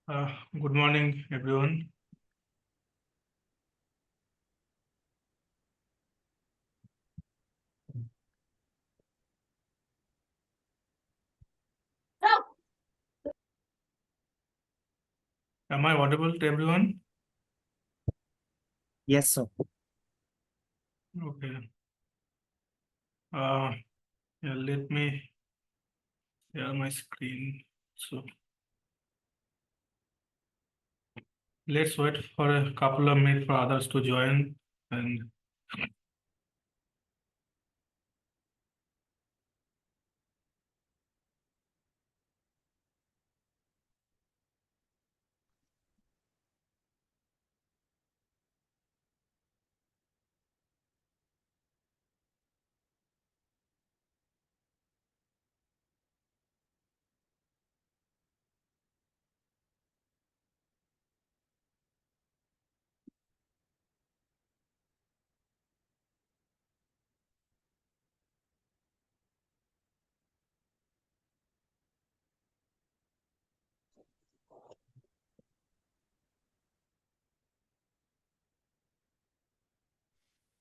Good morning, everyone. Am I audible to everyone? Yes, sir. Okay. Let me share my screen. So let's wait for a couple of minutes for others to join. And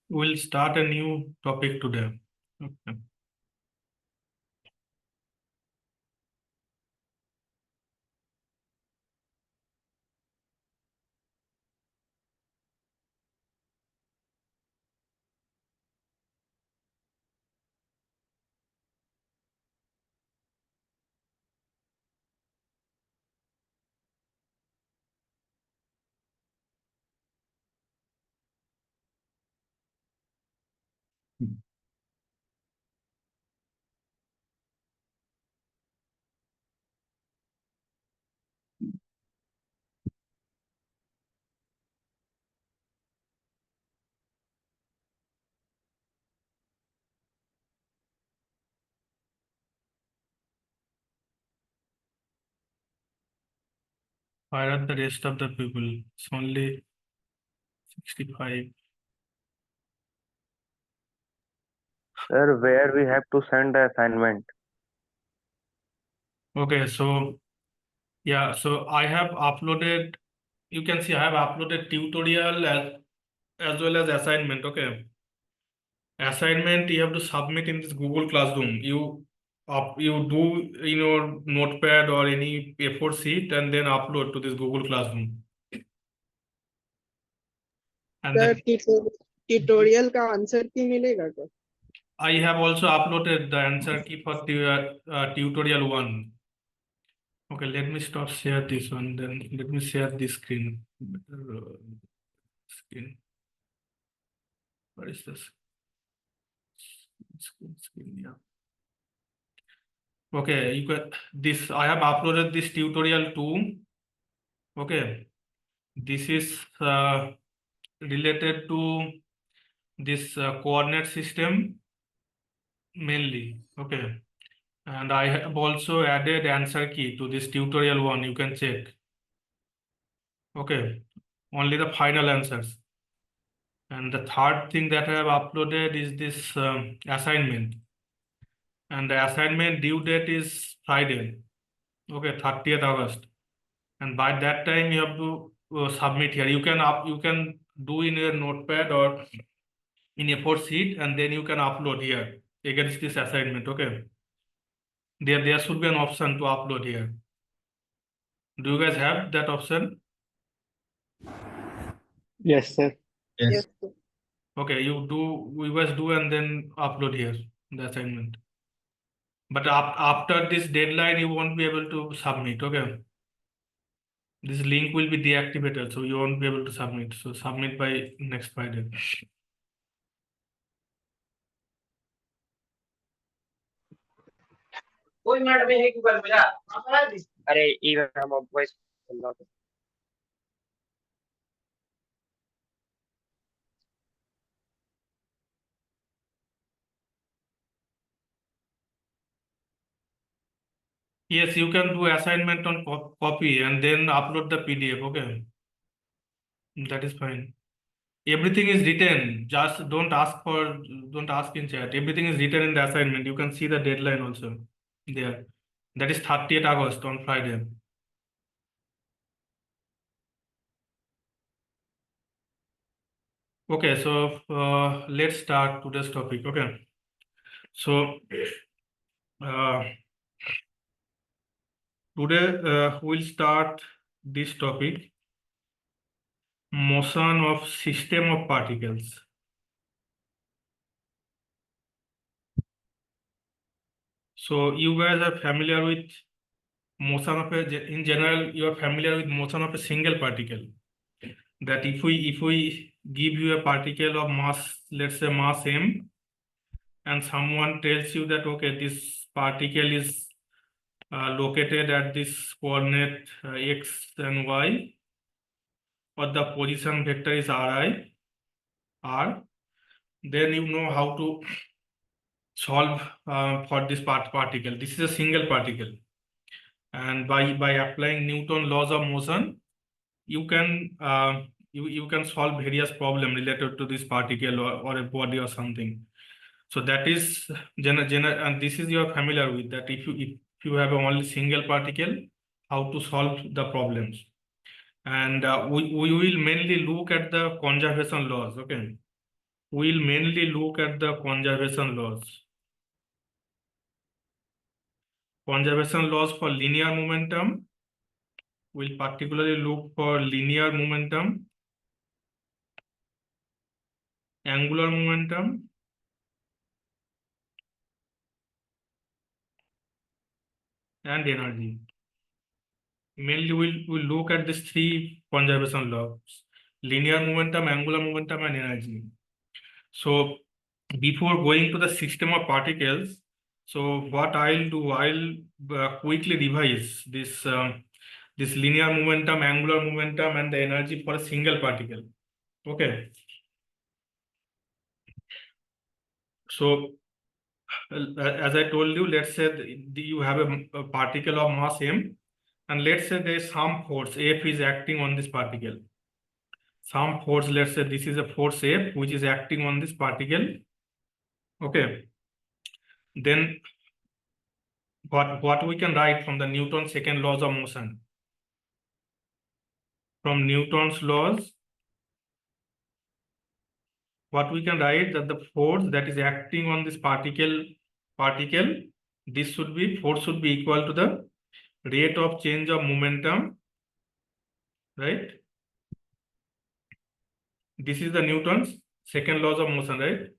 we'll start a new topic today. Okay. Where are the rest of the people? It's only 65. Sir, where we have to send the assignment? Okay, so yeah, so I have uploaded, you can see I have uploaded tutorial as well as assignment. Okay. Assignment you have to submit in this Google Classroom. You do in your notepad or any A4 sheet and then upload to this Google Classroom. And sir then tutorial का answer की मिलेगा क्या? I have also uploaded the answer key for tutorial 1. Okay, let me stop share this one. Then let me share this screen. Screen. What is this? Screen, yeah. Okay, you can this. I have uploaded this tutorial 2. Okay, this is related to this coordinate system mainly. Okay, and I have also added answer key to this tutorial 1. You can check. Okay, only the final answers. And the third thing that I have uploaded is this assignment. And the assignment due date is Friday. Okay, 30th August. And by that time you have to submit here. You can do in your notepad or in A4 sheet, and then you can upload here against this assignment. Okay, there should be an option to upload here. Do you guys have that option? Yes, sir. Yes. Okay, you guys do and then upload here the assignment. But after this deadline you won't be able to submit. Okay, this link will be deactivated, so you won't be able to submit. So submit by next Friday. अरे even हम voice Yes, you can do assignment on copy and then upload the PDF. Okay, that is fine. Everything is written. Just don't ask in chat. Everything is written in the assignment. You can see the deadline also there. That is 30th August on Friday. Okay, so let's start today's topic. Okay, so uh, today we'll start this topic, motion of system of particles. So you guys are familiar with motion of in general, you are familiar with motion of a single particle. That if we give you a particle of mass, let's say mass m, and someone tells you that okay, this particle is located at this coordinate x and y, or the position vector is r, then you know how to solve for this particle. This is a single particle, and by applying Newton laws of motion, you can you can solve various problems related to this particle or a body or something. So that is and this is you are familiar with that. If you have only single particle, how to solve the problems. And we will mainly look at the conservation laws. Okay, we'll mainly look at the conservation laws. Conservation laws for linear momentum. We'll particularly look for linear momentum, angular momentum, and energy. Mainly we'll look at these three conservation laws: linear momentum, angular momentum, and energy. So before going to the system of particles, so what I'll do, I'll quickly revise this linear momentum, angular momentum, and the energy for a single particle. Okay. So as I told you, let's say you have a particle of mass m, and let's say there is some force F is acting on this particle. Some force, let's say this is a force F which is acting on this particle. Okay. Then what we can write from the Newton's second laws of motion? From Newton's laws, what we can write that the force that is acting on this particle, this should be force should be equal to the rate of change of momentum, right? This is the Newton's second laws of motion, right?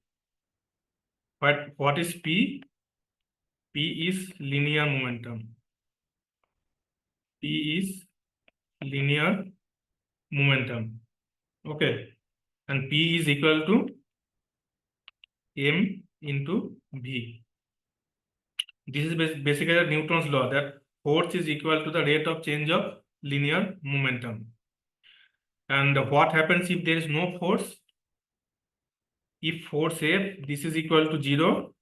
But what is P? P is linear momentum. P is linear momentum. Okay. And P is equal to M into V. This is basically Newton's law that force is equal to the rate of change of linear momentum. And what happens if there is no force? If force F, this is equal to 0,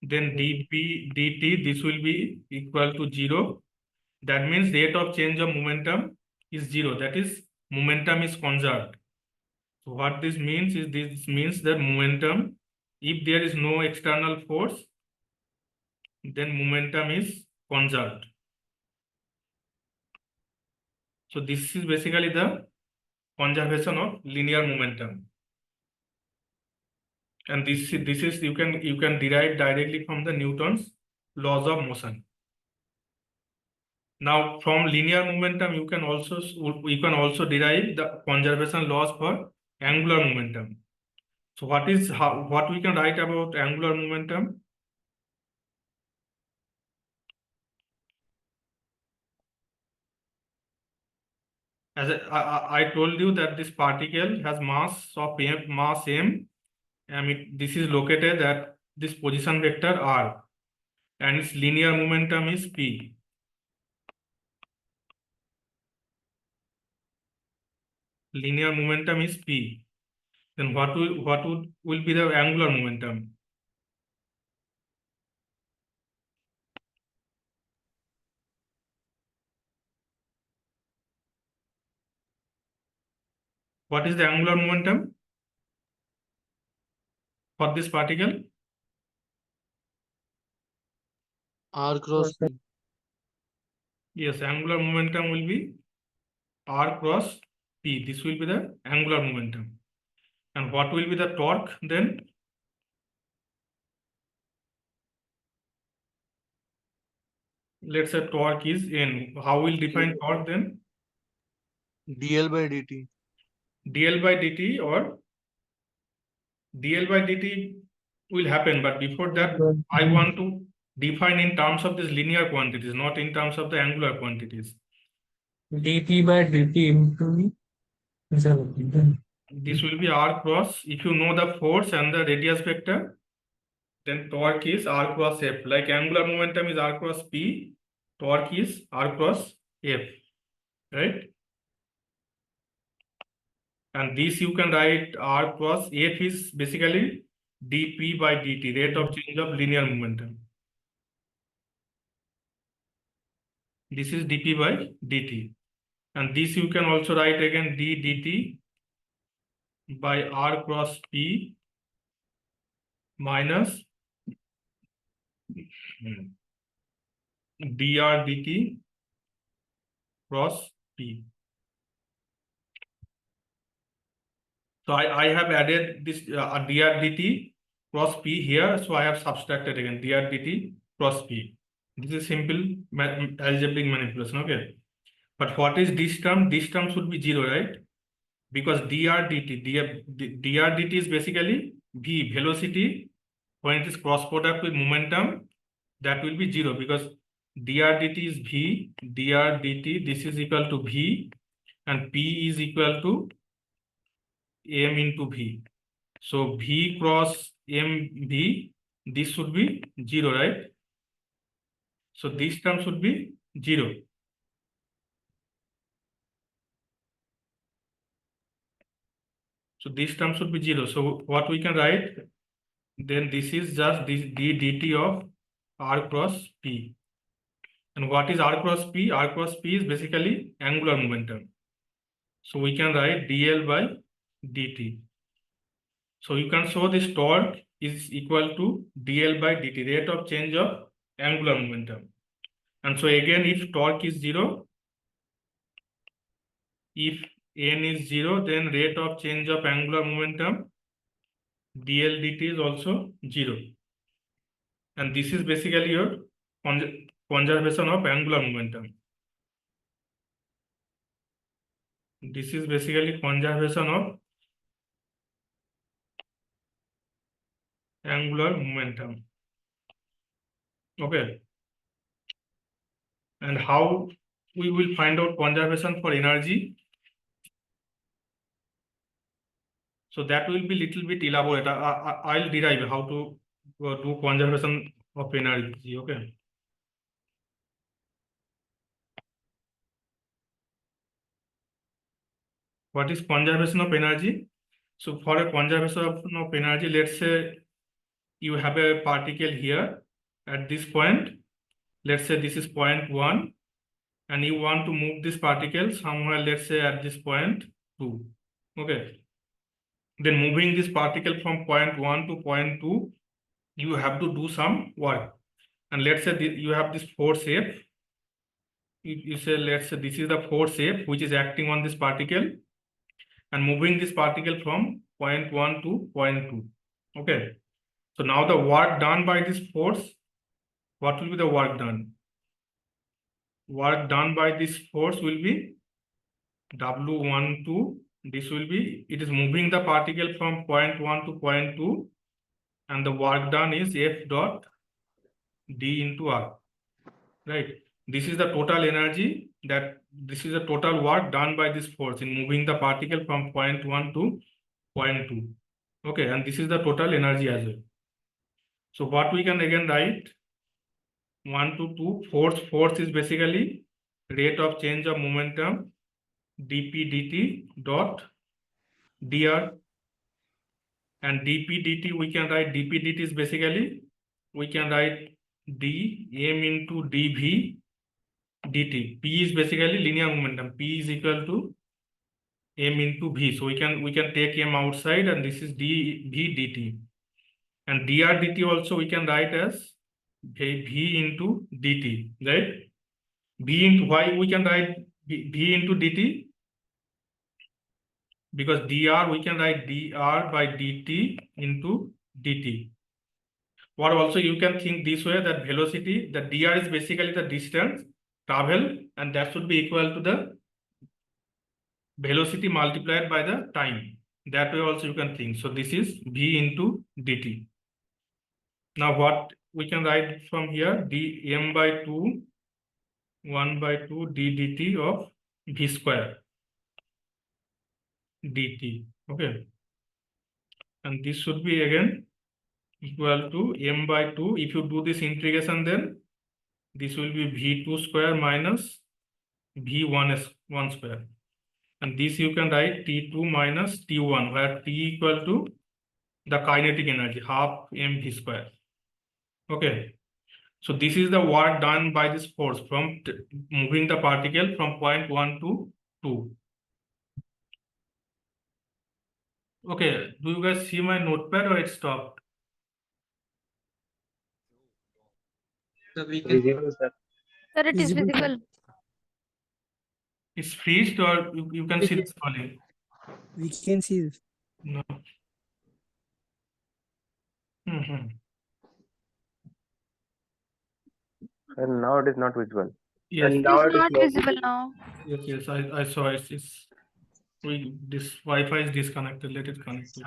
then dP dt, this will be equal to 0. That means rate of change of momentum is 0. That is, momentum is conserved. So what this means is that momentum, if there is no external force, then momentum is conserved. So this is basically the conservation of linear momentum. And this is you can derive directly from the Newton's laws of motion. Now from linear momentum you can also derive the conservation laws for angular momentum. So what we can write about angular momentum? As I told you that this particle has mass m, and this is located at this position vector r, and its linear momentum is p. Linear momentum is p. Then what will be the angular momentum? What is the angular momentum for this particle? R cross P. Yes, angular momentum will be r cross p. This will be the angular momentum. And what will be the torque then? Let's say torque is N. How will define torque then? dl by dt. dl by dt, or dl by dt will happen, but before that I want to define in terms of these linear quantities, not in terms of the angular quantities. dt by dt into This will be r cross. If you know the force and the radius vector, then torque is r cross f. Like angular momentum is r cross p, torque is r cross f, right? And this you can write r cross f is basically dp by dt, rate of change of linear momentum. This is dp by dt. And this you can also write again d dt by r cross p minus dr dt cross p. So I have added this dr dt cross p here. So I have subtracted again dr dt cross p. This is simple algebraic manipulation. Okay. But what is this term? This term should be 0, right? Because dr dt is basically v, velocity when it is cross product with momentum, that will be 0, because dr dt is v, dr dt, this is equal to v, and p is equal to m into v. So v cross mv, this should be 0, right? So this term should be 0. So this term should be 0. So what we can write, then this is just this d dt of r cross p. And what is r cross p? R cross p is basically angular momentum. So we can write dl by dt. So you can show this torque is equal to dl by dt, rate of change of angular momentum. And so again, if torque is 0, if n is 0, then rate of change of angular momentum dl dt is also 0. And this is basically your conservation of angular momentum. This is basically conservation of angular momentum. Okay. And how we will find out conservation for energy? So that will be little bit elaborate. I'll derive how to do conservation of energy. Okay. What is conservation of energy? So for a conservation of energy, let's say you have a particle here at this point. Let's say this is point 1, and you want to move this particle somewhere, let's say at this point 2. Okay. Then moving this particle from point 1 to point 2, you have to do some work. And let's say you have this force F. You say, let's say this is the force F which is acting on this particle and moving this particle from point 1 to point 2. Okay. So now the work done by this force, what will be the work done? Work done by this force will be W12. This will be, it is moving the particle from point 1 to point 2, and the work done is F dot D into R, right? This is the total energy, this is the total work done by this force in moving the particle from point 1 to point 2. Okay, and this is the total energy as well. So what we can again write, 1 to 2, force is basically rate of change of momentum dp dt dot dr, and dp dt we can write, dp dt is basically, we can write d m into dv dt. P is basically linear momentum. P is equal to m into v. So we can take m outside, and this is dv dt. And dr dt also we can write as v into dt, right? V into, why we can write v into dt? because dr we can write dr by dt into dt. Or also you can think this way, that velocity, the dr is basically the distance travel, and that should be equal to the velocity multiplied by the time. That way also you can think. So this is v into dt. Now what we can write from here, dm by 2 1 by 2 d dt of v square dt. Okay, and this should be again equal to m by 2. If you do this integration, then this will be v2 square minus v1 square, and this you can write t2 minus t1, where t equal to the kinetic energy, half mv square. Okay, so this is the work done by this force from moving the particle from point 1 to 2. Okay, do you guys see my notepad or it stopped? So we can Visible, sir. Sir, it is visible. It's freezed, or you can see the scrolling? We can see this. No. Mhm. And now it is not visible. Yes, And It now is it is not not visible now. yes, I saw it. This Wi-Fi is disconnected. Let it connect to it.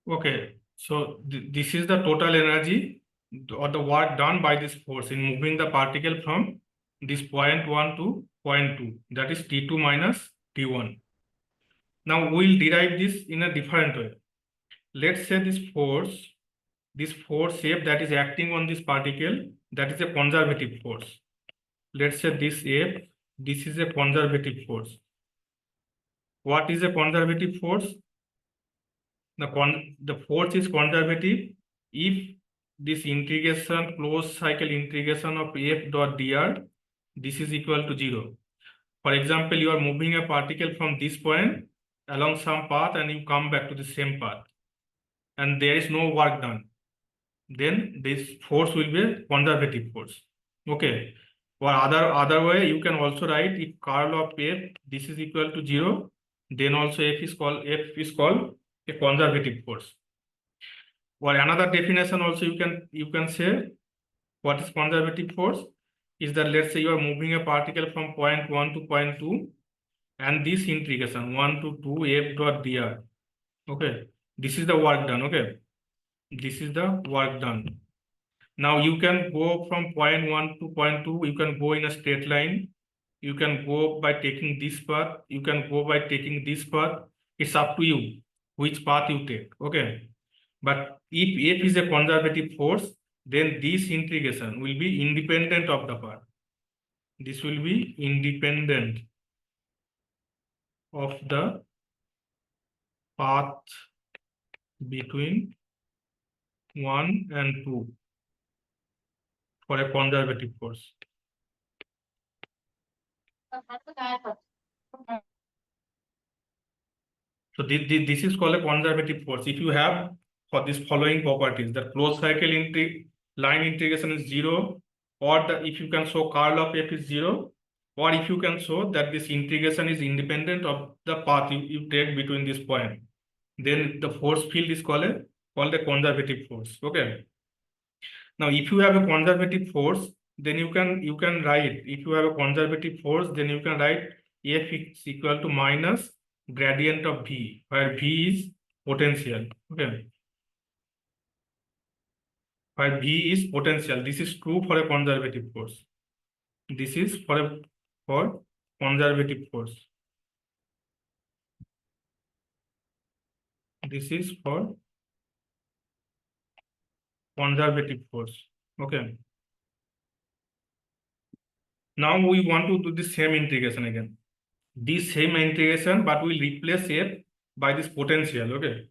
Okay, so this is the total energy or the work done by this force in moving the particle from this point 1 to point 2. That is T2 minus T1. Now we'll derive this in a different way. Let's say this force F that is acting on this particle, that is a conservative force. Let's say this F, this is a conservative force. What is a conservative force? The force is conservative if this integration, closed cycle integration of f dot dr, this is equal to 0. For example, you are moving a particle from this point along some path and you come back to the same path, and there is no work done, then this force will be a conservative force. Okay, or other way you can also write, if curl of f this is equal to 0, then also f is called a conservative force. Or another definition also you can say, what is conservative force is that, let's say you are moving a particle from point 1 to point 2, and this integration 1 to 2 f dot dr. Okay, this is the work done. Okay, this is the work done. Now you can go from point 1 to point 2, you can go in a straight line, you can go by taking this path, you can go by taking this path. It's up to you which path you take. Okay, but if f is a conservative force, then this integration will be independent of the path. This will be independent of the path between 1 and 2 for a conservative force. So this is called a conservative force. If you have for this following properties, the closed cycle line integration is 0, or if you can show curl of f is 0, or if you can show that this integration is independent of the path you take between this point, then the force field is called a conservative force. Okay. Now, if you have a conservative force, then you can write, if you have a conservative force, then you can write F is equal to minus gradient of V, where V is potential. Okay. Where V is potential. This is true for a conservative force. This is for conservative force. This is for conservative force. Okay. Now we want to do the same integration again. This same integration, but we'll replace f by this potential. Okay.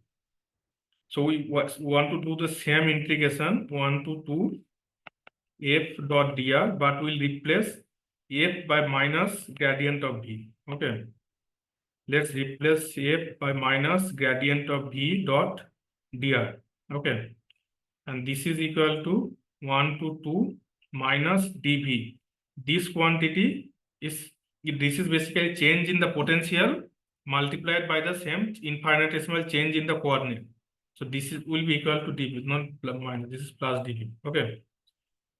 So we want to do the same integration 1 to 2 f dot dr, but we'll replace f by minus gradient of v. Okay. Let's replace f by minus gradient of v dot dr. Okay. And this is equal to 1 to 2 minus dv. This quantity is, this is basically change in the potential multiplied by the same infinitesimal change in the coordinate. So this is will be equal to dv, not plus minus, this is plus dv. Okay.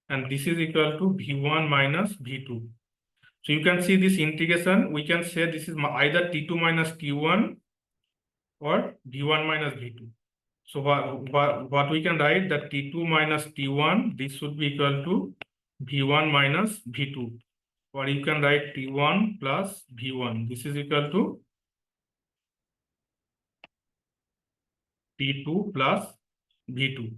And this is equal to v1 minus v2. So you can see this integration, we can say this is either t2 minus t1 or v1 minus v2. So what we can write that t2 minus t1, this should be equal to v1 minus v2. Or you can write t1 plus v1. This is equal to t2 plus v2.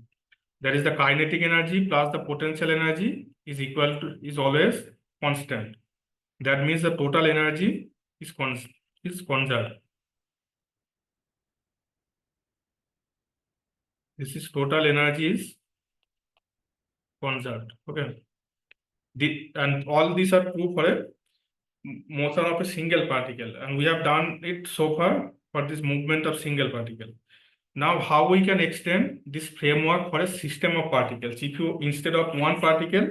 That is the kinetic energy plus the potential energy is equal to, is always constant. That means the total energy is conserved. This is total energy is conserved. Okay. And all these are true for a motion of a single particle. And we have done it so far for this movement of single particle. Now, how we can extend this framework for a system of particles? If you, instead of one particle,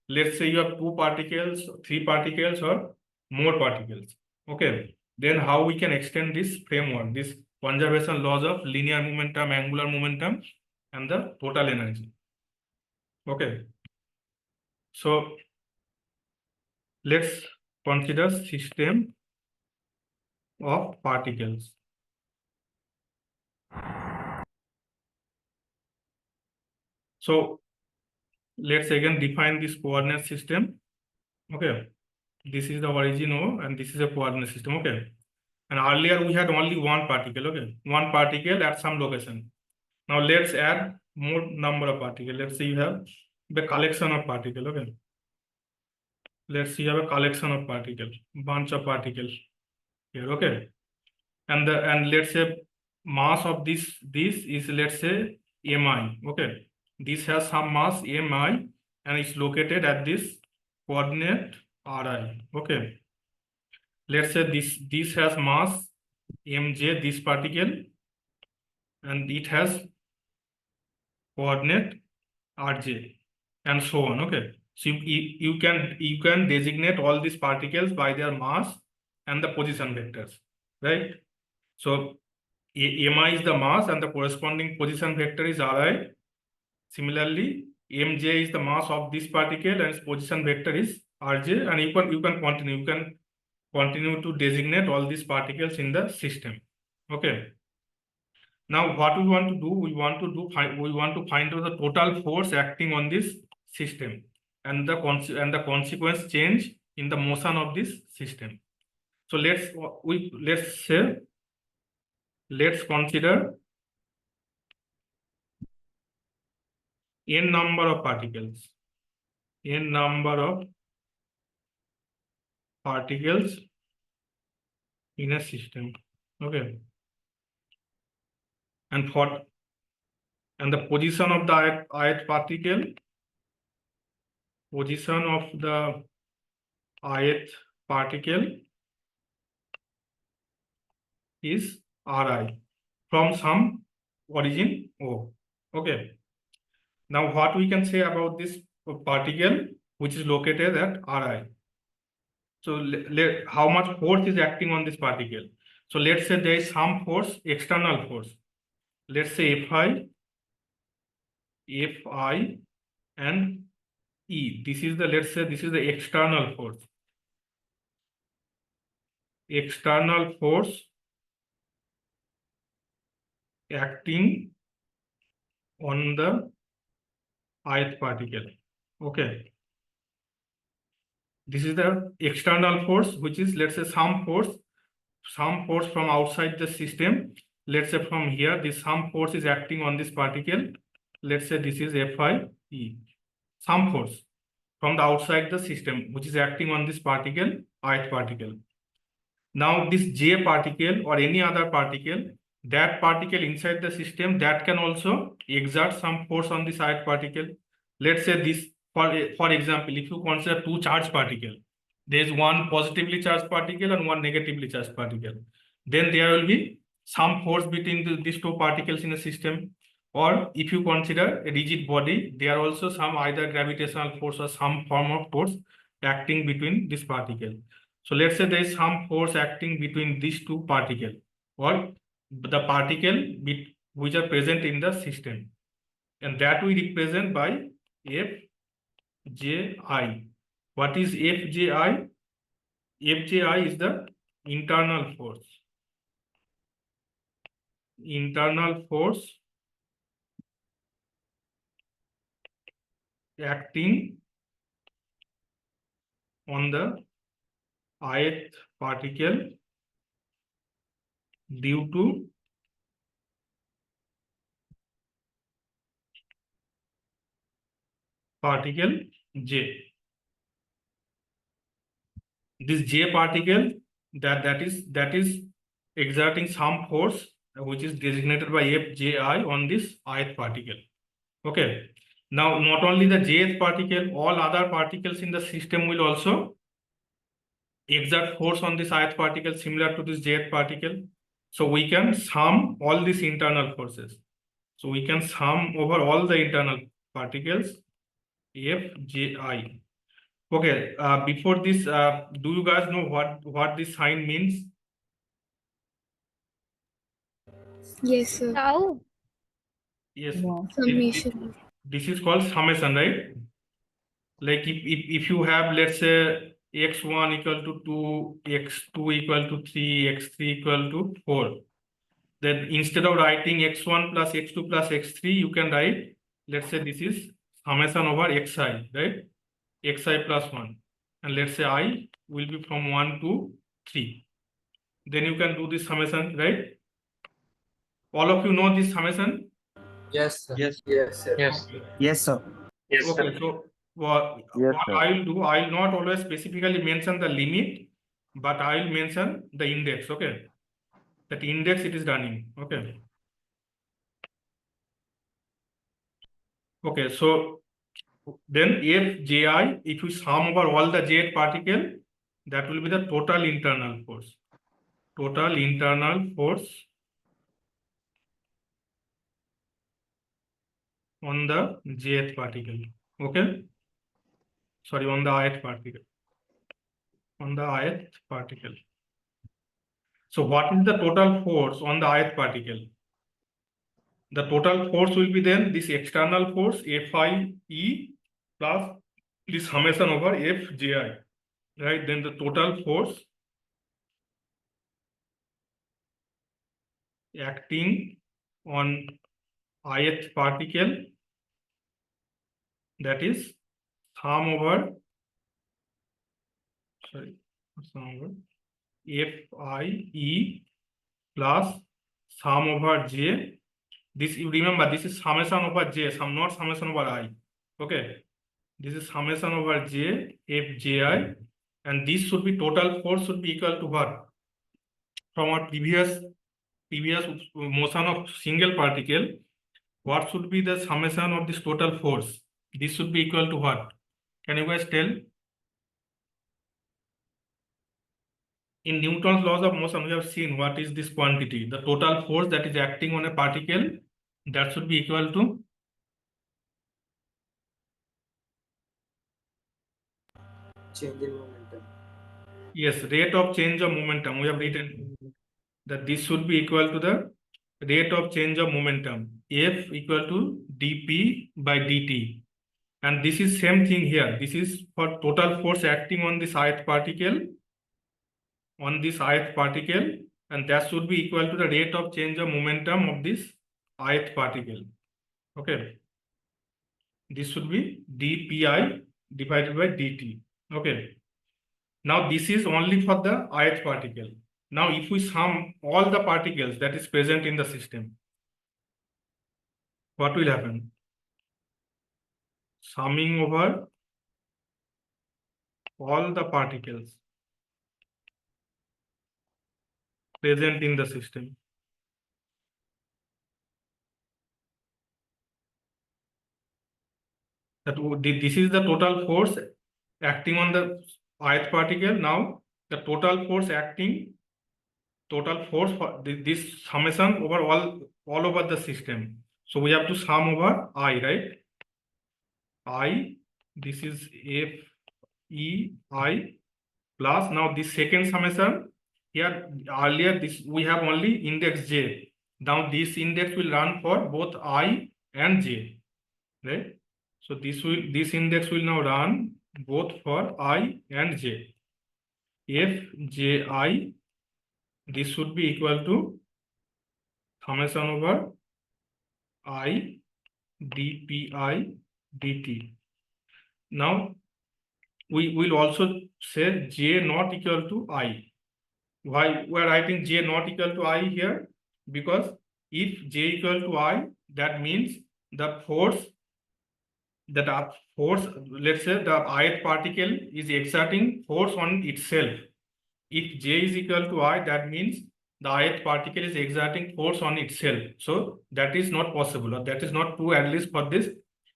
let's say you have two particles, three particles, or more particles. Okay. Then how we can extend this framework, this conservation laws of linear momentum, angular momentum, and the total energy. Okay. So let's consider system of particles. So let's again define this coordinate system. Okay. This is the origin O and this is a coordinate system. Okay. And earlier we had only one particle. Okay. One particle at some location. Now let's add more number of particles. Let's say you have the collection of particles. Okay. Let's see you have a collection of particles, bunch of particles here. Okay. And let's say mass of this is, let's say, mi. Okay. This has some mass mi and it's located at this coordinate ri. Okay. Let's say this has mass mj, this particle, and it has coordinate rj, and so on. Okay. So you can designate all these particles by their mass and the position vectors, right? So mi is the mass and the corresponding position vector is ri. Similarly, mj is the mass of this particle and its position vector is rj, and you can continue to designate all these particles in the system. Okay. Now what we want to do, we want to find out the total force acting on this system and the consequence change in the motion of this system. So let's consider n number of particles. N number of particles in a system. Okay. And the position of the ith particle, position of the ith particle is ri from some origin O. Okay. Now what we can say about this particle which is located at ri? So how much force is acting on this particle? So let's say there is some force, external force. Let's say Fi, and E. This is the, let's say this is the external force. External force acting on the ith particle. Okay. This is the external force, which is, let's say, some force from outside the system. Let's say from here, this some force is acting on this particle. Let's say this is Fi. Some force from the outside the system, which is acting on this particle, ith particle. Now this J particle or any other particle that particle inside the system that can also exert some force on this ith particle. Let's say this, for example, if you consider two charged particle, there is one positively charged particle and one negatively charged particle. Then there will be some force between these two particles in a system. Or if you consider a rigid body, there are also some either gravitational force or some form of force acting between this particle. So let's say there is some force acting between these two particles or the particle which are present in the system, and that we represent by Fji. What is Fji? Fji is the internal force. Internal force acting on the ith particle due to particle J. This J particle that is exerting some force which is designated by Fji on this ith particle. Okay. Now not only the jth particle, all other particles in the system will also exert force on this ith particle similar to this jth particle. So we can sum all these internal forces. So we can sum over all the internal particles Fji. Okay, before this, do you guys know what this sign means? Yes, sir. Tau. Yes, Summation. this is called summation, right? Like if you have, let's say, x1 equal to 2, x2 equal to 3, x3 equal to 4, then instead of writing x1 plus x2 plus x3, you can write, let's say this is summation over xi, right? Xi plus 1. And let's say I will be from 1 to 3. Then you can do this summation, right? All of you know this summation? Yes, sir. Yes. Yes, sir. Yes. Yes, sir. Yes, sir. Okay, so what Yes, sir. I will do, I will not always specifically mention the limit, but I will mention the index. Okay, that index it is running. Okay. Okay, so then Fji, if you sum over all the j particle, that will be the total internal force. Total internal force on the jth particle. Okay. Sorry, on the ith particle. On the ith particle. So what is the total force on the ith particle? The total force will be then this external force Fi plus this summation over Fji, right? Then the total force acting on ith particle, that is sum over, sorry, sum over Fie plus sum over j. This, you remember, this is summation over j, not summation over I. Okay, this is summation over j Fji, and this should be total force should be equal to what? From our previous motion of single particle, what should be the summation of this total force? This should be equal to what? Can you guys tell? In Newton's laws of motion, we have seen what is this quantity. The total force that is acting on a particle, that should be equal to Change in momentum. yes, rate of change of momentum. We have written that this should be equal to the rate of change of momentum, F equal to dp by dt. And this is same thing here. This is for total force acting on this ith particle, and that should be equal to the rate of change of momentum of this ith particle. Okay. This should be dpi divided by dt. Okay. Now this is only for the ith particle. Now if we sum all the particles that is present in the system, what will happen? Summing over all the particles present in the system. This is the total force acting on the ith particle. Now the total force for this summation over all over the system. So we have to sum over I, right? I, this is F E I plus now this second summation here. Earlier this we have only index j. Now this index will run for both I and j, right? So this index will now run both for I and j. F j I, this should be equal to summation over I dpi dt. Now we will also say j not equal to I. Why we are writing j not equal to I here? Because if j equal to I, that means the force, let's say the ith particle is exerting force on itself. If j is equal to I, that means the ith particle is exerting force on itself. So that is not possible, or that is not true, at least for this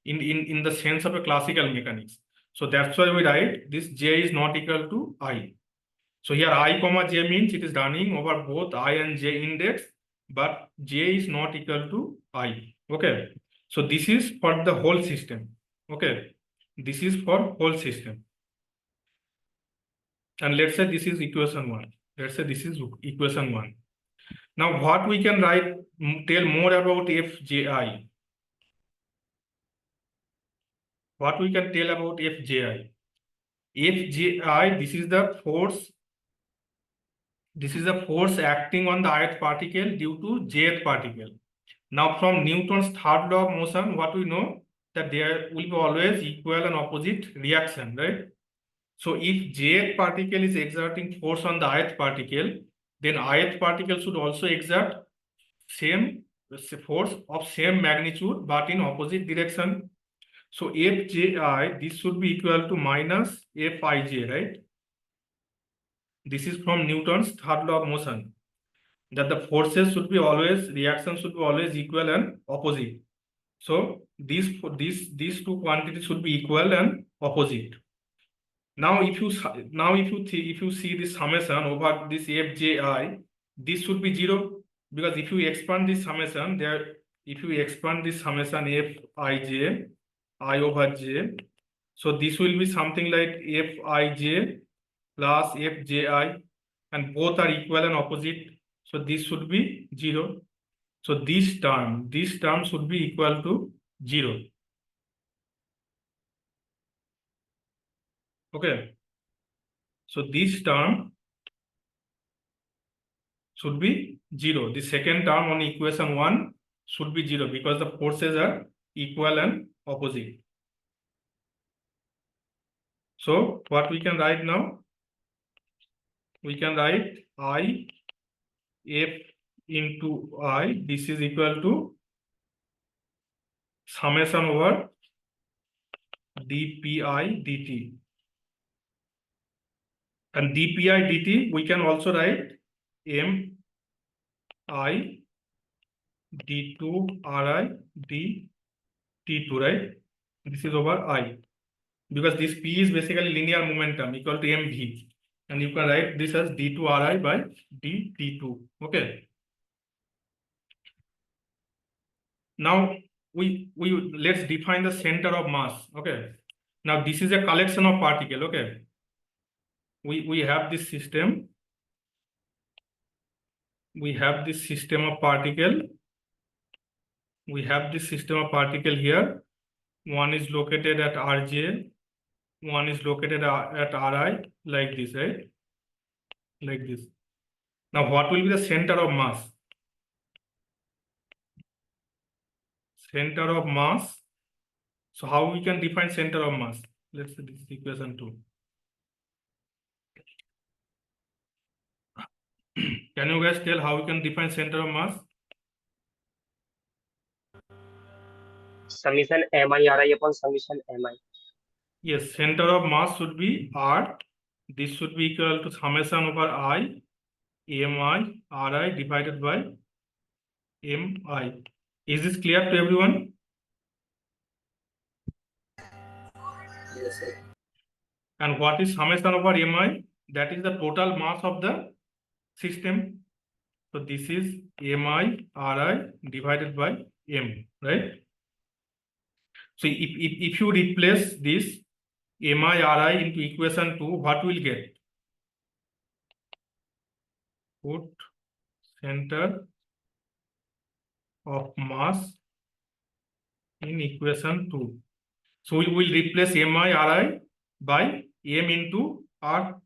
in the sense of a classical mechanics. So that's why we write this j is not equal to I. So here I comma j means it is running over both I and j index, but j is not equal to I. Okay. So this is for the whole system. Okay. This is for whole system. And let's say this is equation 1. Let's say this is equation 1. Now what we can write, tell more about Fji. What we can tell about Fji? Fji, this is the force. This is the force acting on the ith particle due to jth particle. Now from Newton's third law of motion, what we know, that there will be always equal and opposite reaction, right? So if jth particle is exerting force on the ith particle, then ith particle should also exert same force of same magnitude but in opposite direction. So Fji, this should be equal to minus Fij, right? This is from Newton's third law of motion, that the forces should be always, reactions should be always equal and opposite. So these two quantities should be equal and opposite. Now if you see this summation over this Fji, this should be 0, because if you expand this summation if you expand this summation Fij I over j, so this will be something like Fij plus Fji, and both are equal and opposite. So this should be 0. So this term should be equal to 0. Okay. So this term should be 0. The second term on equation 1 should be 0, because the forces are equal and opposite. So what we can write now? We can write I F into I, this is equal to summation over dpi dt. And dpi dt we can also write m I d2 ri dt2, right? This is over I, because this p is basically linear momentum equal to mv, and you can write this as d2 ri by dt2. Okay. Now we let's define the center of mass. Okay. Now this is a collection of particle. Okay. We have this system. We have this system of particle. We have this system of particle here. One is located at Rj, one is located at Ri, like this, right? Like this. Now what will be the center of mass? Center of mass. So how we can define center of mass? Let's say this is equation 2. Can you guys tell how we can define center of mass? Summation mi upon summation mi. Yes, center of mass should be R. This should be equal to summation over I, mi, Ri divided by mi. Is this clear to everyone? Yes, sir. And what is summation over mi? That is the total mass of the system. So this is mi ri divided by m, right? So if you replace this mi ri into equation 2, what will get? Put center of mass in equation 2. So we will replace mi ri by m into r.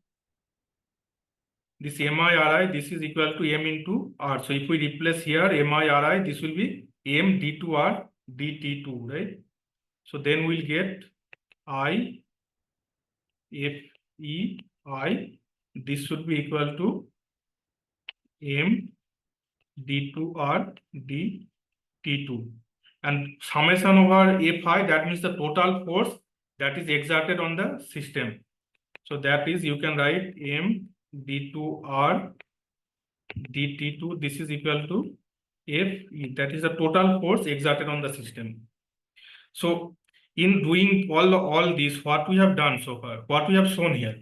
This mi ri, this is equal to m into r. So if we replace here mi ri, this will be m d2r dt2, right? So then we'll get I f e I. This should be equal to m d2r dt2. And summation over fi, that means the total force that is exerted on the system. So that is, you can write m d2r dt2. This is equal to fe, that is the total force exerted on the system. So in doing all this, what we have done so far, what we have shown here.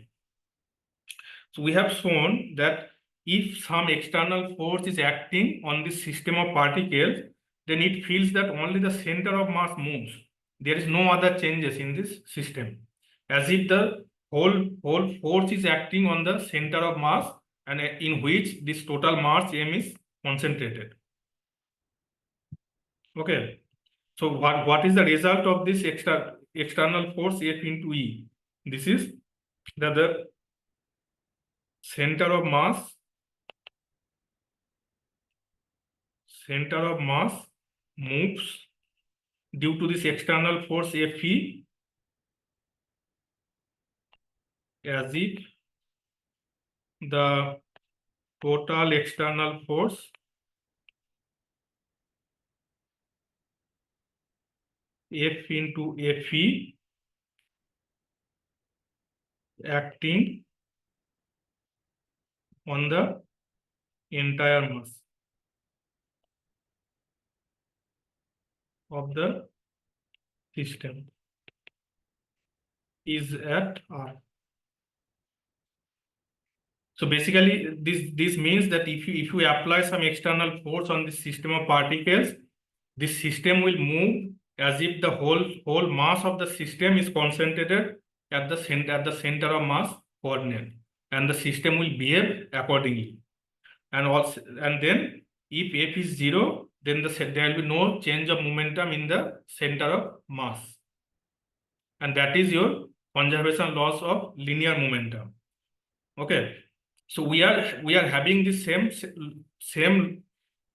So we have shown that if some external force is acting on this system of particles, then it feels that only the center of mass moves. There is no other changes in this system, as if the whole force is acting on the center of mass, and in which this total mass m is concentrated. Okay. So what is the result of this external force F into E? This is that the center of mass moves due to this external force Fe, as if the total external force F into Fe acting on the entire mass of the system is at R. So basically, this means that if you apply some external force on this system of particles, this system will move as if the whole mass of the system is concentrated at the center of mass coordinate, and the system will behave accordingly. And then if F is 0, then there will be no change of momentum in the center of mass, and that is your conservation laws of linear momentum. Okay. So we are having the same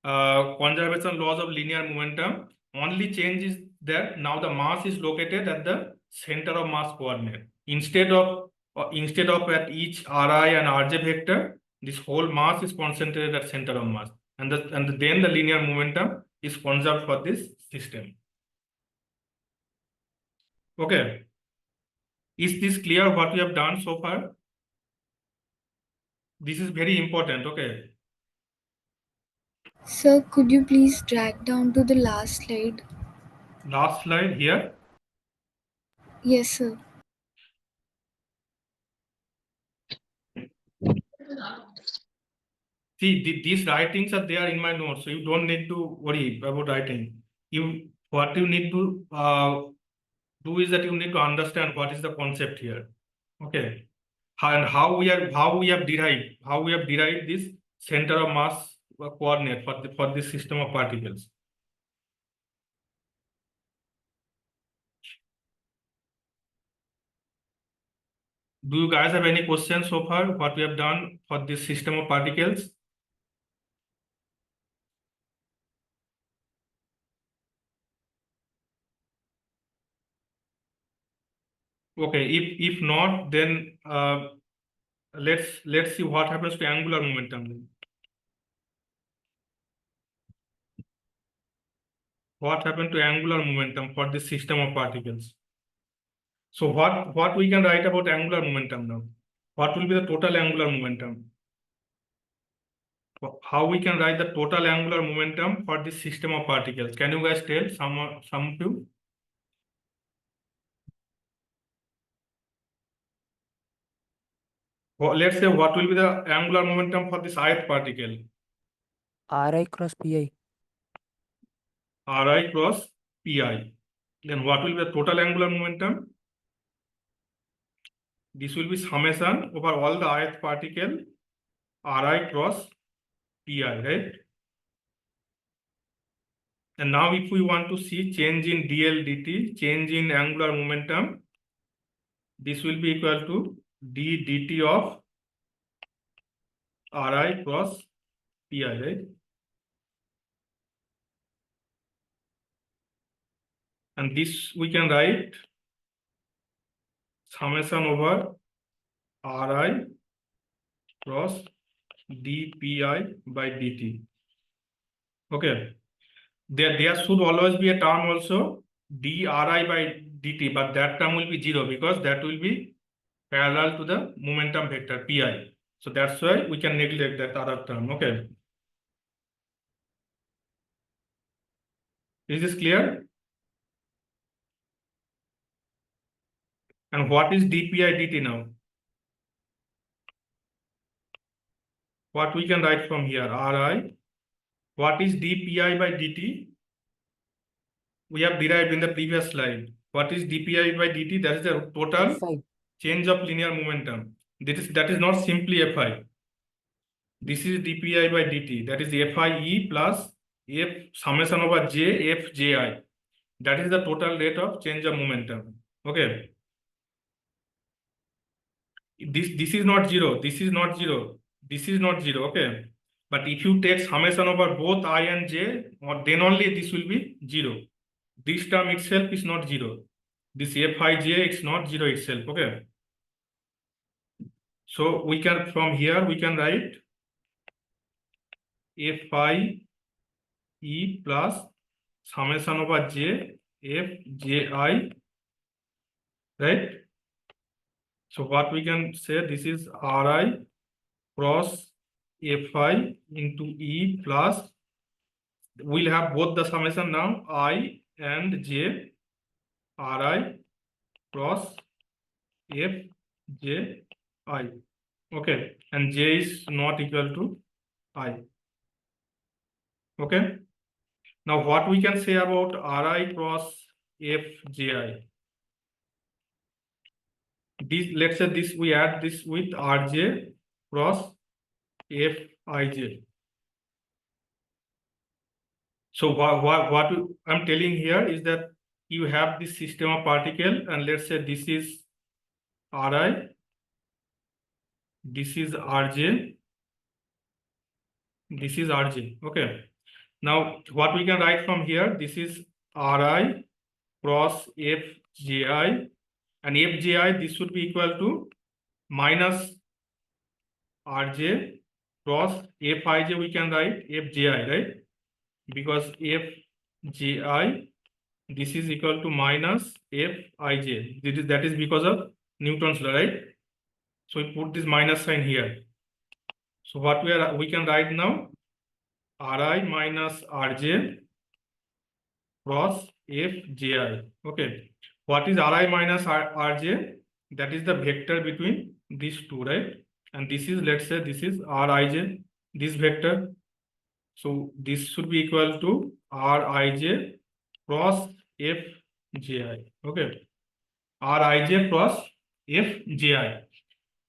conservation laws of linear momentum. Only change is that now the mass is located at the center of mass coordinate. Instead of at each Ri and Rj vector, this whole mass is concentrated at center of mass, and then the linear momentum is conserved for this system. Okay. Is this clear what we have done so far? This is very important. Okay. Sir, could you please drag down to the last slide? Last slide here. Yes, sir. See, these writings are there in my notes, so you don't need to worry about writing. What you need to do is that you need to understand what is the concept here. Okay. And how we have derived this center of mass coordinate for this system of particles. Do you guys have any questions so far? What we have done for this system of particles? Okay. If not, then let's see what happens to angular momentum then. What happened to angular momentum for this system of particles? So what we can write about angular momentum now? What will be the total angular momentum? How we can write the total angular momentum for this system of particles? Can you guys tell some of you? let's say what will be the angular momentum for this ith particle? Ri cross pi. Ri cross pi. Then what will be the total angular momentum? This will be summation over all the ith particle Ri cross pi, right? And now if we want to see change in dl dt, change in angular momentum, this will be equal to d dt of Ri cross pi, right? And this we can write summation over Ri cross dpi by dt. Okay. There should always be a term also dri by dt, but that term will be 0 because that will be parallel to the momentum vector pi. So that's why we can neglect that other term. Okay. Is this clear? And what is dpi dt now? What we can write from here? Ri. What is dpi by dt? We have derived in the previous slide. What is dpi by dt? That is the total Fi. change of linear momentum. That is not simply fi. This is dpi by dt. That is fi e plus f summation over j f ji. That is the total rate of change of momentum. Okay. This is not 0. This is not 0. This is not 0. Okay. But if you take summation over both I and j, then only this will be 0. This term itself is not 0. This fij it's not 0 itself. Okay. So we can from here we can write fi e plus summation over j f ji, right? So what we can say, this is ri cross fi into e plus, we'll have both the summation now, I and j, ri cross f j I. Okay, and j is not equal to I. Okay. Now what we can say about ri cross f ji? This, let's say this, we add this with rj cross fij. So what I'm telling here is that you have this system of particle, and let's say this is ri, this is rj, this is rj. Okay. Now what we can write from here, this is ri cross fji, and fji, this should be equal to minus rj cross fij, we can write fji, right? Because fji, this is equal to minus fij. That is because of Newton's law, right? So we put this minus sign here. So what we can write now, ri minus rj cross fji. Okay. What is ri minus rj? That is the vector between these two, right? And this is, let's say this is rij, this vector. So this should be equal to rij cross fji. Okay. rij cross fji.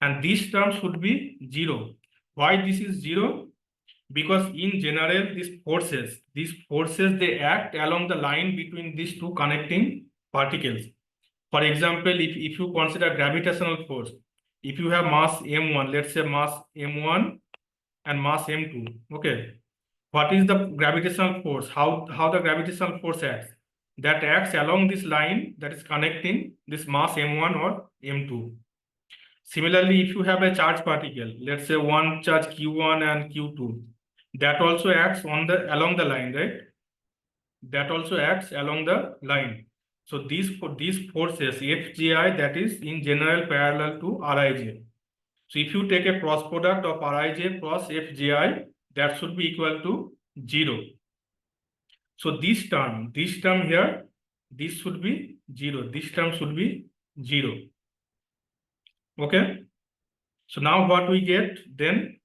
And this term should be 0. Why this is 0? Because in general, these forces, they act along the line between these two connecting particles. For example, if you consider gravitational force, if you have mass m1, let's say mass m1 and mass m2, okay, what is the gravitational force? How the gravitational force acts? That acts along this line that is connecting this mass m1 or m2. Similarly, if you have a charge particle, let's say one charge q1 and q2, that also acts along the line, right? That also acts along the line. So these forces fji, that is in general parallel to rij. So if you take a cross product of rij cross fji, that should be equal to 0. So this term here, this should be 0. This term should be 0. Okay. So now what we get then?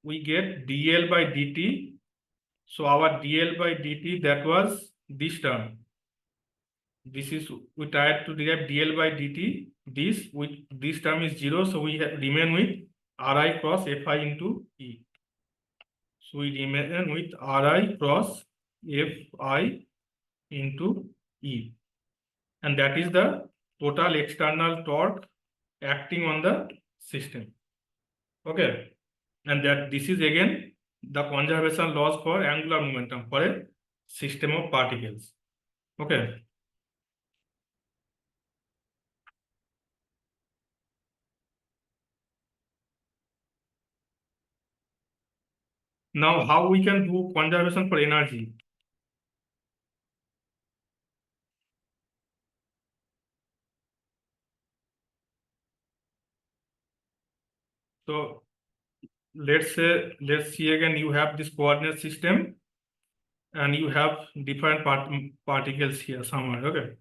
We get dl by dt. So our dl by dt, that was this term. This is, we tried to derive dl by dt. This term is 0, so we remain with ri cross fi into e. So we remain with ri cross fi into e, and that is the total external torque acting on the system. Okay, and that this is again the conservation laws for angular momentum for a system of particles. Okay. Now, how we can do conservation for energy? So let's see again, you have this coordinate system and you have different particles here somewhere. Okay.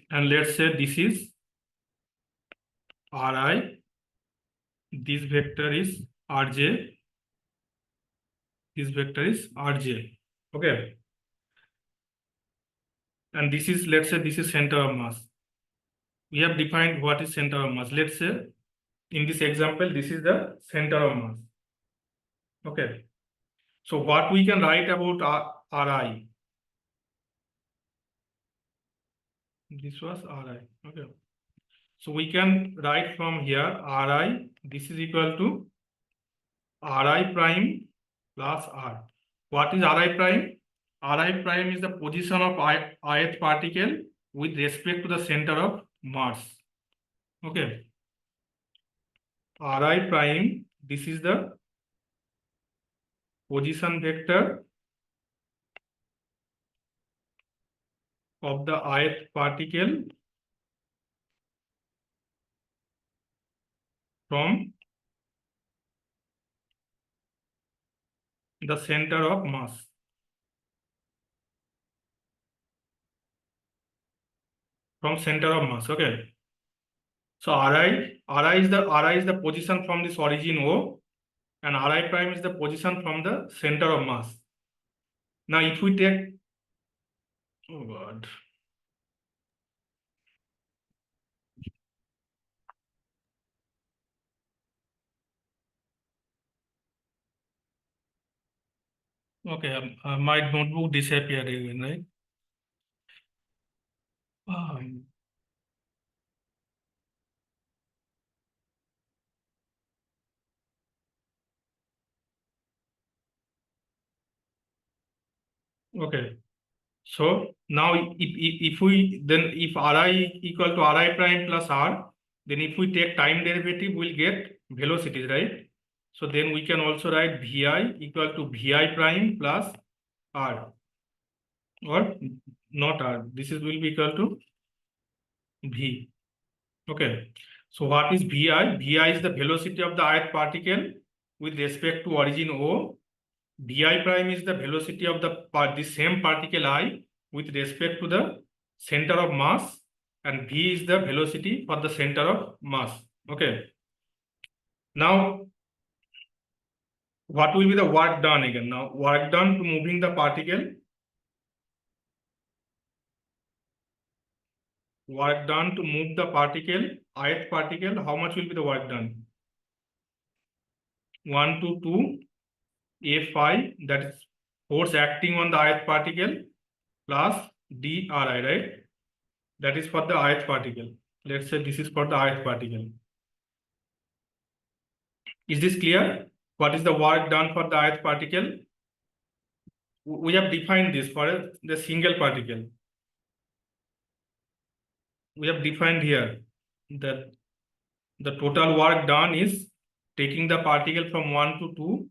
And let's say this is Ri, this vector is Rj, this vector is Rj. Okay. And this is, let's say this is center of mass. We have defined what is center of mass. Let's say in this example, this is the center of mass. Okay. So what we can write about Ri? This was Ri. Okay. So we can write from here Ri, this is equal to Ri prime plus R. What is Ri prime? Ri prime is the position of ith particle with respect to the center of mass. Okay. Ri prime, this is the position vector of the ith particle from the center of mass. From center of mass. Okay. So Ri is the position from this origin O, and Ri prime is the position from the center of mass. Now if we take, oh God. Okay, my notebook disappeared again, right? Okay. So now if we then if Ri equal to Ri prime plus R, then if we take time derivative, we'll get velocities, right? So then we can also write Vi equal to Vi prime plus R, or not R. This is will be equal to V. Okay. So what is Vi? Vi is the velocity of the ith particle with respect to origin O. Di prime is the velocity of the same particle I with respect to the center of mass, and V is the velocity for the center of mass. Okay. Now, what will be the work done again? Now, work done to moving the particle. Work done to move the particle, ith particle, how much will be the work done? 1 to 2 Fi, that is force acting on the ith particle, plus Dri, right? That is for the ith particle. Let's say this is for the ith particle. Is this clear? What is the work done for the ith particle? We have defined this for the single particle. We have defined here that the total work done is taking the particle from 1 to 2,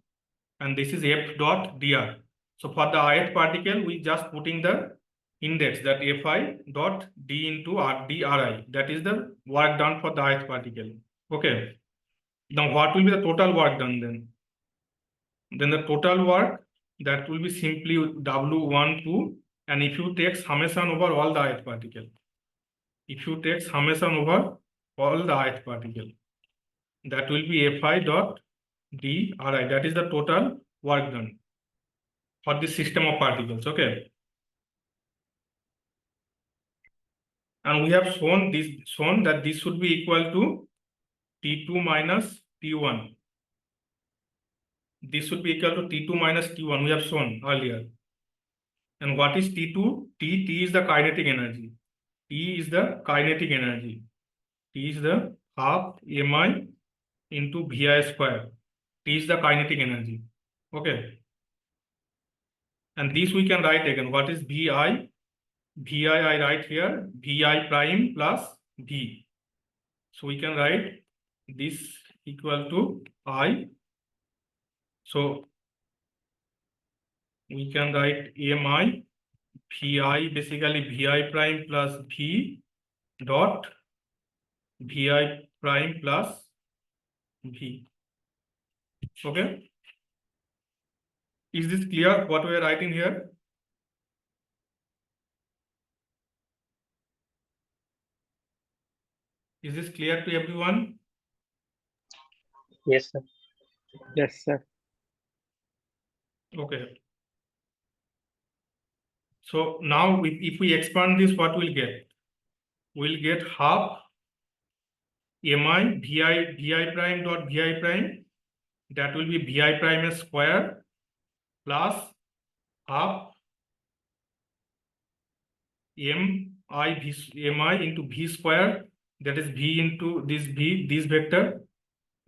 and this is F dot dr. So for the ith particle, we just putting the index, that Fi dot d into Dri. That is the work done for the ith particle. Okay. Now what will be the total work done then? Then the total work, that will be simply W12, and if you take summation over all the ith particle, if you take summation over all the ith particle, that will be Fi dot d Ri. That is the total work done for this system of particles. Okay. And we have shown that this should be equal to T2 minus T1. This should be equal to T2 minus T1. We have shown earlier. And what is T2? T is the kinetic energy. T is the kinetic energy. T is the half Mi into Vi square. T is the kinetic energy. Okay. And this we can write again. What is Vi? Vi I write here. Vi prime plus V. So we can write this equal to I. So we can write Mi Vi, basically Vi prime plus V dot Vi prime plus V. Okay. Is this clear what we are writing here? Is this clear to everyone? Yes, sir. Yes, sir. Okay. So now if we expand this, what we'll get? We'll get half Mi Vi prime dot Vi prime. That will be Vi prime square plus half Mi into V square. That is V into this vector.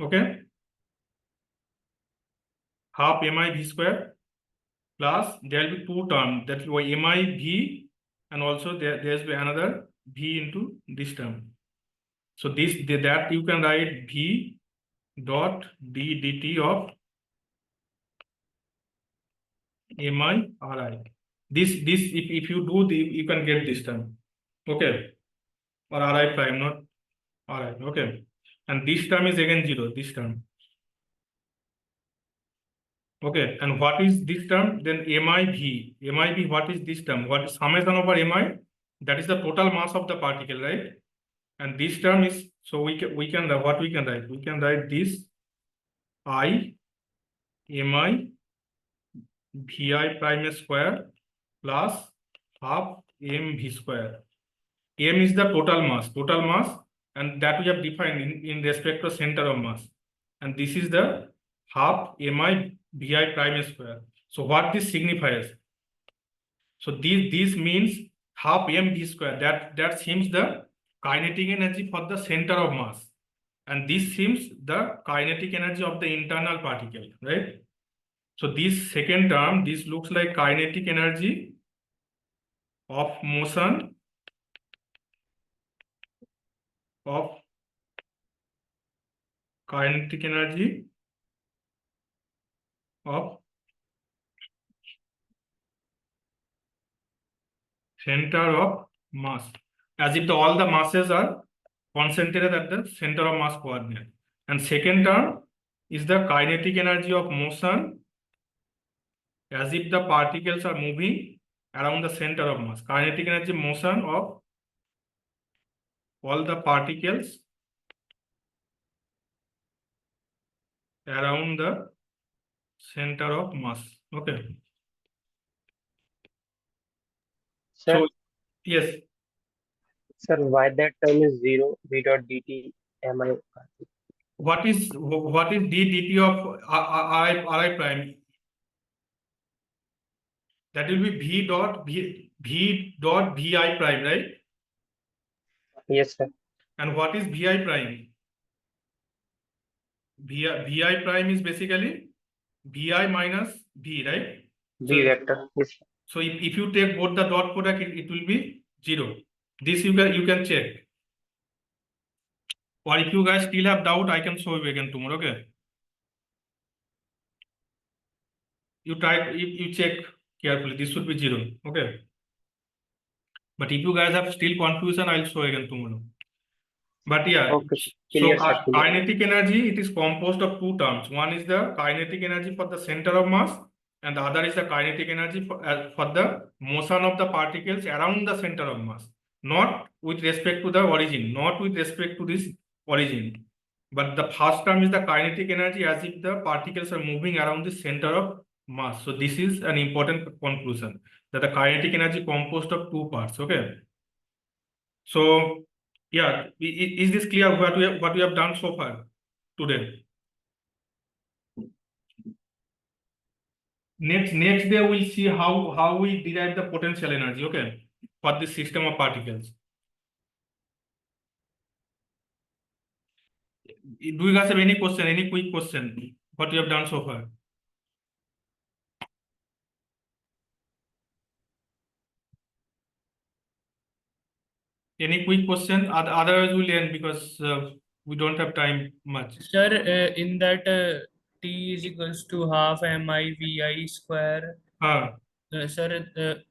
Okay. Half Mi V square plus there will be two terms, that will be Mi V, and also there's be another V into this term. So that you can write V dot d dt of Mi Ri. This if you do you can get this term. Okay. Or Ri prime, not Ri. Okay. And this term is again 0, this term. Okay, and what is this term? Then MIV, what is this term? What is summation over Mi? That is the total mass of the particle, right? And this term is, so we can what we can write? We can write this I Mi Vi prime square plus half mv square. M is the total mass, and that we have defined in respect to center of mass. And this is the half Mi Vi prime square. So what this signifies? So this means half mv square. That seems the kinetic energy for the center of mass, and this seems the kinetic energy of the internal particle, right? So this second term, this looks like kinetic energy of motion of kinetic energy of center of mass, as if all the masses are concentrated at the center of mass coordinate. And second term is the kinetic energy of motion as if the particles are moving around the center of mass. Kinetic energy motion of all the particles around the center of mass. Okay. Sir, So yes, sir, why that term is 0, V dot dt Mi? what is d dt of Ri prime? That will be V dot Vi prime, right? Yes, sir. And what is Vi prime? Vi prime is basically Vi minus V, right? V vector. Yes, sir. So if you take both the dot product, it will be 0. This you can check. Or if you guys still have doubt, I can show you again tomorrow. Okay. You try, you check carefully. This should be 0. Okay. But if you guys have still confusion, I'll show again tomorrow. But yeah, Okay. so Clear, sir. Clear. kinetic energy, it is composed of two terms. One is the kinetic energy for the center of mass, and the other is the kinetic energy for the motion of the particles around the center of mass. not with respect to the origin, not with respect to this origin. But the first term is the kinetic energy as if the particles are moving around the center of mass. So this is an important conclusion, that the kinetic energy composed of two parts. Okay. So yeah, is this clear what we have done so far today? Next day we'll see how we derive the potential energy, okay, for this system of particles. Do you guys have any question, any quick question, what you have done so far? Any quick question? Otherwise we'll end because we don't have time much. Sir, in that T is equals to half mi vi square. Sir, the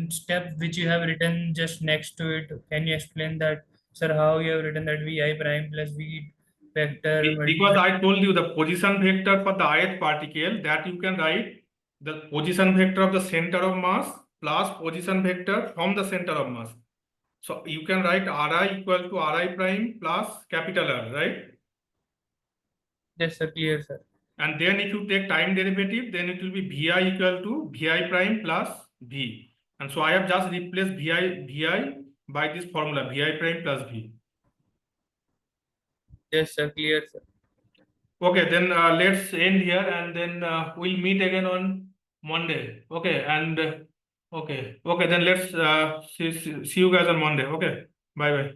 step which you have written just next to it, can you explain that, sir? How you have written that vi prime plus v vector Because I told you the position vector for the ith particle, that you can write the position vector of the center of mass plus position vector from the center of mass. So you can write Ri equal to Ri prime plus capital R, right? Yes, sir. Clear, sir. And then if you take time derivative, then it will be Vi equal to Vi prime plus V. And so I have just replaced Vi by this formula, Vi prime plus V. Yes, sir. Clear, sir. Okay, then let's end here and then we'll meet again on Monday. Okay, and okay, then let's see you guys on Monday. Okay, bye bye.